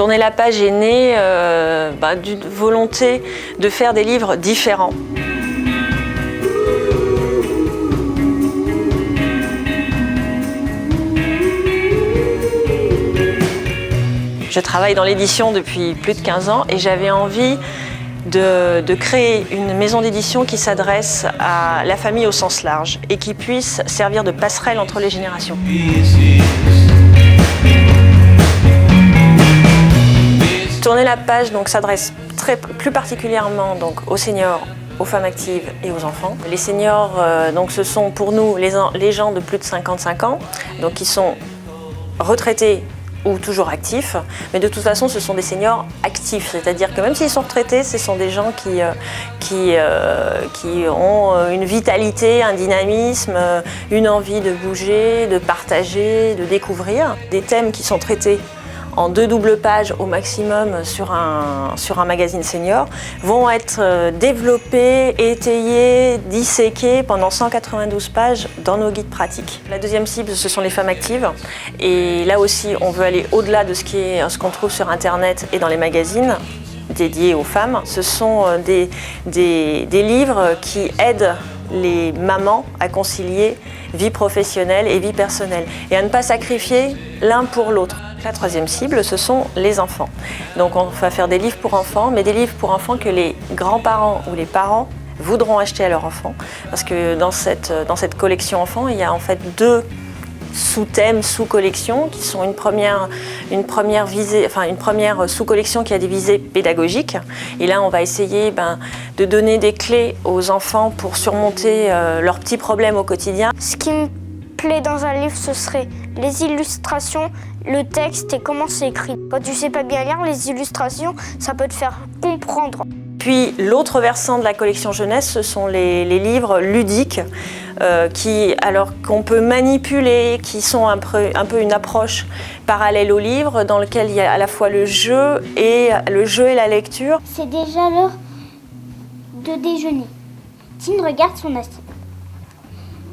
Tourner la page est né d'une volonté de faire des livres différents. Je travaille dans l'édition depuis plus de 15 ans et j'avais envie de créer une maison d'édition qui s'adresse à la famille au sens large et qui puisse servir de passerelle entre les générations. Tourner la page s'adresse plus particulièrement aux seniors, aux femmes actives et aux enfants. Les seniors, ce sont pour nous les gens de plus de 55 ans, qui sont retraités ou toujours actifs, mais de toute façon ce sont des seniors actifs, c'est-à-dire que même s'ils sont retraités, ce sont des gens qui ont une vitalité, un dynamisme, une envie de bouger, de partager, de découvrir. Des thèmes qui sont traités en 2 doubles pages au maximum sur un magazine senior vont être développés, étayés, disséqués pendant 192 pages dans nos guides pratiques. La deuxième cible, ce sont les femmes actives et là aussi on veut aller au-delà de ce qu'on trouve sur internet et dans les magazines dédiés aux femmes. Ce sont des livres qui aident les mamans à concilier vie professionnelle et vie personnelle et à ne pas sacrifier l'un pour l'autre. La troisième cible, ce sont les enfants. Donc on va faire des livres pour enfants, mais des livres pour enfants que les grands-parents ou les parents voudront acheter à leurs enfants. Parce que dans cette collection enfants, il y a en fait 2 sous-thèmes, sous-collections qui sont une première sous-collection qui a des visées pédagogiques. Et là, on va essayer de donner des clés aux enfants pour surmonter leurs petits problèmes au quotidien. Ce qui me plaît dans un livre, ce serait les illustrations, le texte et comment c'est écrit. Quand tu sais pas bien lire, les illustrations, ça peut te faire comprendre. Puis l'autre versant de la collection jeunesse, ce sont les livres ludiques qu'on peut manipuler, qui sont un peu une approche parallèle au livre, dans lequel il y a à la fois le jeu et la lecture. C'est déjà l'heure de déjeuner. Tine regarde son assiette.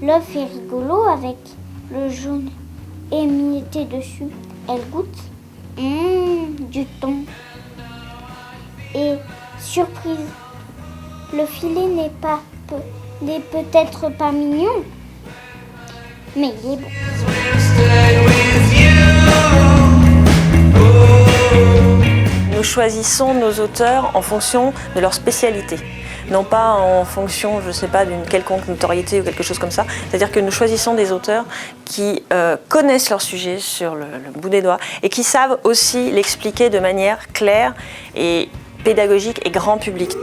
L'œuf est rigolo avec le jaune émietté dessus. Elle goûte. Du thon. Et surprise, le filet n'est peut-être pas mignon, mais il est bon. Nous choisissons nos auteurs en fonction de leur spécialité. Non pas en fonction, je sais pas, d'une quelconque notoriété ou quelque chose comme ça. C'est-à-dire que nous choisissons des auteurs qui connaissent leur sujet sur le bout des doigts et qui savent aussi l'expliquer de manière claire et pédagogique et grand public.